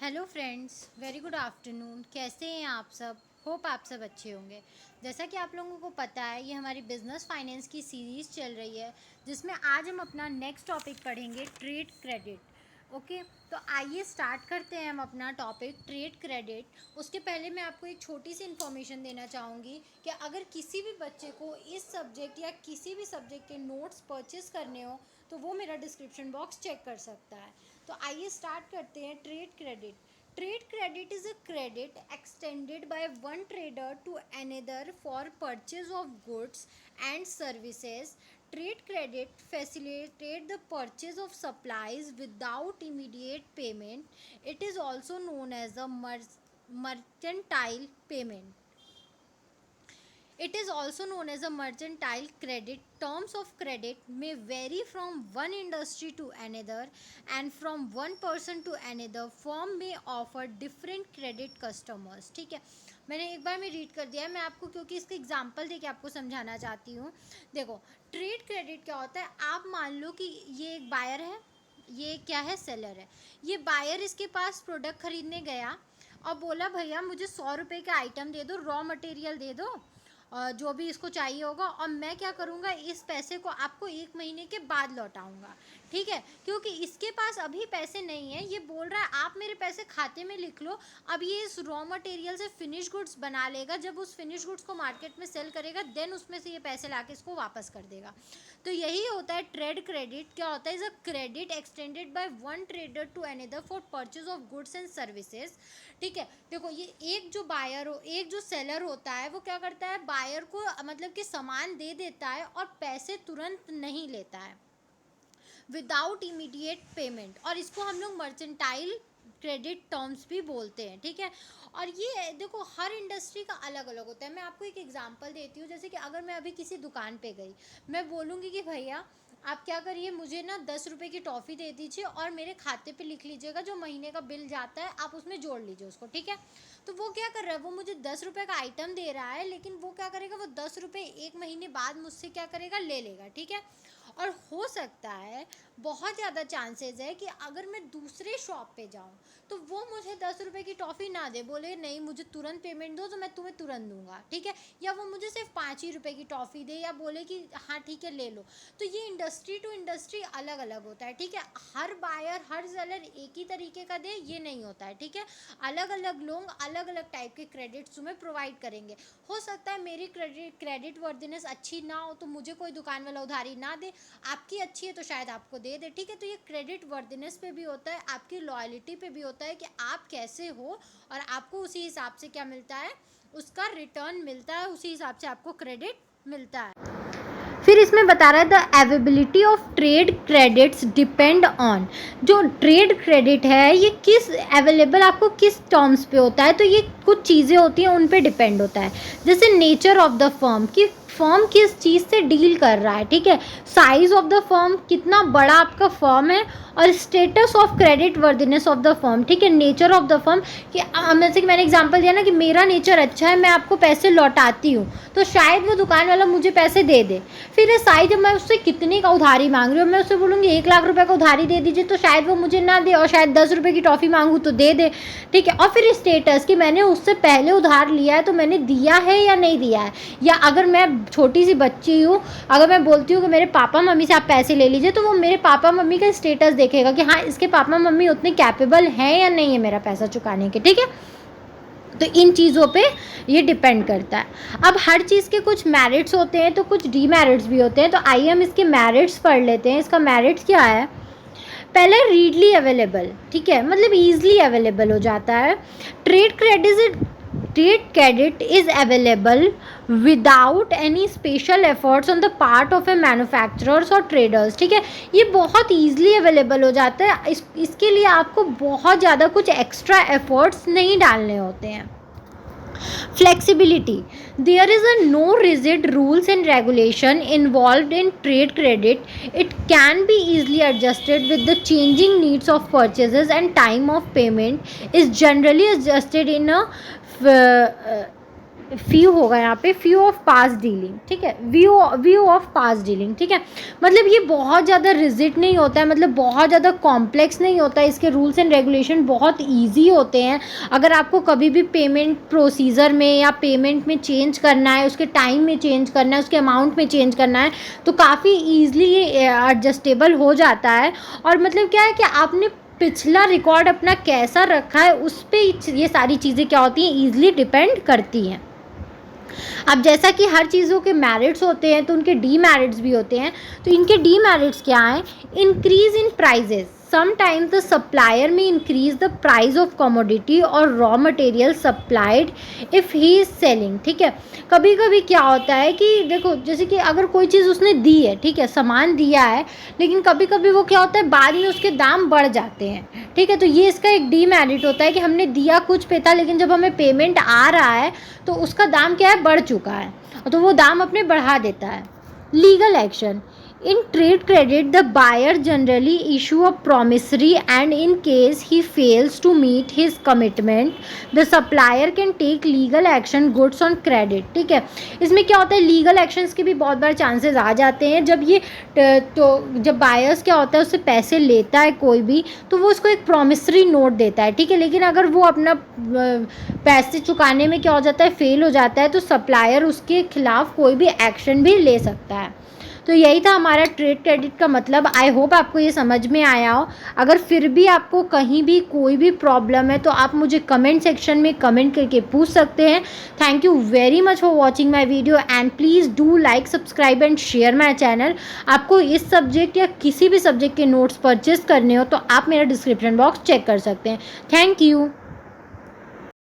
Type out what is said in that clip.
Hello friends, very good afternoon. कैसे हैं आप सब? होप आप सब अच्छे होंगे। जैसा कि आप लोगों को पता है, ये हमारी बिजनेस फाइनेंस की सीरीज़ चल रही है, जिसमें आज हम अपना नेक्स्ट टॉपिक पढ़ेंगे, ट्रेड क्रेडिट। ओके, तो आइए स्टार्ट करते हैं हम अपना टॉपिक ट्रेड क्रेडिट। उसके पहले मैं आपको एक छोटी सी इन्फॉर्मेशन देना चाहूँगी कि अगर किसी भी बच्चे को इस सब्जेक्ट या किसी भी सब्जेक्ट के नोट्स परचेस करने हो तो वो मेरा डिस्क्रिप्शन बॉक्स चेक कर सकता है। तो आइए स्टार्ट करते हैं। Trade credit. Trade credit is a credit extended by one trader to another for purchase of goods and services. Trade credit facilitate the purchase of supplies without immediate payment. It is also known as a mercantile payment. It is also known as a mercantile credit. Terms of credit may vary from one industry to another and from one person to another. Firm may offer different credit customers. ठीक है, मैंने एक बार में read कर दिया है, मैं आपको क्योंकि इसका एग्जांपल देके आपको समझाना चाहती हूँ। देखो, ट्रेड क्रेडिट क्या होता है। आप मान लो कि ये एक बायर है, ये क्या है, सेलर है। ये बायर इसके पास प्रोडक्ट खरीदने गया और बोला, भैया मुझे 100 रुपये का आइटम दे दो, रॉ मटेरियल दे दो, जो भी इसको चाहिए होगा, और मैं क्या करूँगा, इस पैसे को आपको 1 महीने के बाद लौटाऊंगा। ठीक है, क्योंकि इसके पास अभी पैसे नहीं है। ये बोल रहा है आप मेरे पैसे खाते में लिख लो। अब ये इस रॉ मटेरियल से फिनिश गुड्स बना लेगा, जब उस फिनिश गुड्स को मार्केट में सेल करेगा देन उसमें से ये पैसे लाके इसको वापस कर देगा। तो यही होता है ट्रेड क्रेडिट। क्या होता है, is a credit extended by one trader to another for purchase of goods and services. ठीक है, देखो, ये एक जो बायर हो, एक जो सेलर होता है, वो क्या करता है, बायर को मतलब कि सामान दे देता है और पैसे तुरंत नहीं लेता है, विदाउट इमीडिएट पेमेंट। और इसको हम लोग मर्चेंटाइल क्रेडिट टर्म्स भी बोलते हैं। ठीक है, और ये देखो हर इंडस्ट्री का अलग अलग होता है। मैं आपको एक एग्जांपल देती हूँ। जैसे कि अगर मैं अभी किसी दुकान पे गई, मैं बोलूँगी कि भैया आप क्या करिए, मुझे ना 10 रुपये की टॉफ़ी दे दीजिए और मेरे खाते पे लिख लीजिएगा, जो महीने का बिल जाता है आप उसमें जोड़ लीजिए उसको। ठीक है, तो वो क्या कर रहा है, वो मुझे 10 रुपये का आइटम दे रहा है, लेकिन वो क्या करेगा, वो 10 रुपये 1 महीने बाद मुझसे क्या करेगा, ले लेगा। ठीक है, और हो सकता है, बहुत ज़्यादा चांसेस है कि अगर मैं दूसरे शॉप पे जाऊँ तो वो मुझे 10 रुपये की टॉफ़ी ना दे, बोले नहीं मुझे तुरंत पेमेंट दो तो मैं तुम्हें तुरंत दूंगा। ठीक है, या वो मुझे सिर्फ 5 ही रुपये की टॉफ़ी दे, या बोले कि हाँ ठीक है ले लो। तो ये इंडस्ट्री टू इंडस्ट्री अलग अलग होता है। ठीक है, हर बायर हर सेलर एक ही तरीके का दे ये नहीं होता है। ठीक है, अलग अलग लोग अलग अलग टाइप के क्रेडिट्स तुम्हें प्रोवाइड करेंगे। हो सकता है मेरी क्रेडिट वर्दीनेस अच्छी ना हो तो मुझे कोई दुकान वाला उधारी ना दे, आपकी अच्छी है तो शायद आपको दे दे। ठीक है, तो ये क्रेडिट वर्दीनेस पे भी होता है, आपकी लॉयल्टी पे भी होता है कि आप कैसे हो, और आपको उसी हिसाब से क्या मिलता है, उसका रिटर्न मिलता है, उसी हिसाब से आपको क्रेडिट मिलता है। फिर इसमें बता रहा है the availability of trade credits depend on. जो ट्रेड क्रेडिट है ये किस अवेलेबल आपको किस टर्म्स पे होता है, तो ये कुछ चीज़ें होती हैं उन पे डिपेंड होता है। जैसे नेचर ऑफ द फर्म, कि फर्म किस चीज़ से डील कर रहा है। ठीक है, साइज ऑफ द फर्म, कितना बड़ा आपका फर्म है, और status of credit worthiness of the firm. ठीक है, नेचर ऑफ द फर्म, कि जैसे कि मैंने एग्जांपल दिया ना कि मेरा नेचर अच्छा है, मैं आपको पैसे लौटाती हूँ, तो शायद वो दुकान वाला मुझे पैसे दे दे। फिर साइज, जब मैं उससे कितने का उधारी मांग रही हूँ, मैं उससे बोलूँगी 1 लाख रुपए का उधारी दे दीजिए, तो शायद वो मुझे ना दे, और शायद 10 रुपये की टॉफ़ी मांगूँ तो दे दे। ठीक है, और फिर स्टेटस, कि मैंने उससे पहले उधार लिया है तो मैंने दिया है या नहीं दिया है। या अगर मैं छोटी सी बच्ची हूँ, अगर मैं बोलती हूँ कि मेरे पापा मम्मी से आप पैसे ले लीजिए, तो वो मेरे पापा मम्मी का स्टेटस देखेगा कि हाँ इसके पापा मम्मी उतने कैपेबल हैं या नहीं है मेरा पैसा चुकाने के। ठीक है, तो इन चीज़ों पे ये डिपेंड करता है। अब हर चीज़ के कुछ मेरिट्स होते हैं तो कुछ डीमेरिट्स भी होते हैं, तो आइए हम इसके मेरिट्स पढ़ लेते हैं। इसका मेरिट्स क्या है, पहले रीडली अवेलेबल। ठीक है, मतलब ईजिली अवेलेबल हो जाता है। Trade credit is available without any special efforts on the part of A manufacturers और ट्रेडर्स। ठीक है, ये बहुत ईजिली अवेलेबल हो जाता है। इसके लिए आपको बहुत ज़्यादा कुछ एक्स्ट्रा एफर्ट्स नहीं डालने होते हैं। Flexibility. There is a no rigid rules and regulation involved in trade credit. It can be easily adjusted with the changing needs of purchases, and time of payment is generally adjusted in a few होगा यहाँ पे, few of pass dealing, ठीक है, view of pass dealing, ठीक है। मतलब ये बहुत ज़्यादा रिजिड नहीं होता है, मतलब बहुत ज़्यादा कॉम्प्लेक्स नहीं होता है, इसके रूल्स एंड रेगुलेशन बहुत ईजी होते हैं। अगर आपको कभी भी पेमेंट प्रोसीजर में या पेमेंट में चेंज करना है, उसके टाइम में चेंज करना है, उसके अमाउंट में चेंज करना है, तो काफ़ी ईजिली ये एडजस्टेबल हो जाता है। और मतलब क्या है कि आपने पिछला रिकॉर्ड अपना कैसा रखा है उस पर ये सारी चीज़ें क्या होती हैं, ईजिली डिपेंड करती हैं। अब जैसा कि हर चीज़ों के मेरिट्स होते हैं तो उनके डीमेरिट्स भी होते हैं। तो इनके डीमेरिट्स क्या हैं? Increase in prices, sometimes the supplier में increase the price of commodity और raw material supplied if he is selling, ठीक है। कभी कभी क्या होता है कि देखो, जैसे कि अगर कोई चीज़ उसने दी है, ठीक है, सामान दिया है, लेकिन कभी कभी वो क्या होता है, बाद में उसके दाम बढ़ जाते हैं, ठीक है। तो ये इसका एक डीमेरिट होता है कि हमने दिया कुछ पे था, लेकिन जब हमें पेमेंट आ रहा है तो उसका दाम क्या है, बढ़ चुका है, तो वो दाम अपने बढ़ा देता है। Legal action, in trade credit the buyer generally issue a promissory, and in case he fails to meet his commitment the supplier can take legal action goods on credit, ठीक है। इसमें क्या होता है, लीगल एक्शंस के भी बहुत बार chances आ जाते हैं। जब ये तो जब बायर्स क्या होता है, उससे पैसे लेता है कोई भी, तो वो उसको एक प्रॉमिसरी नोट देता है, ठीक है। लेकिन अगर वो अपना पैसे चुकाने में क्या हो जाता है, फेल हो जाता है, तो सप्लायर उसके खिलाफ कोई भी एक्शन भी ले सकता है। तो यही था हमारा ट्रेड क्रेडिट का मतलब। आई होप आपको ये समझ में आया हो। अगर फिर भी आपको कहीं भी कोई भी प्रॉब्लम है तो आप मुझे कमेंट सेक्शन में कमेंट करके पूछ सकते हैं। Thank you very much for watching my video and please do like, subscribe and share my channel. आपको इस सब्जेक्ट या किसी भी सब्जेक्ट के नोट्स परचेज करने हो तो आप मेरा डिस्क्रिप्शन बॉक्स चेक कर सकते हैं। Thank you.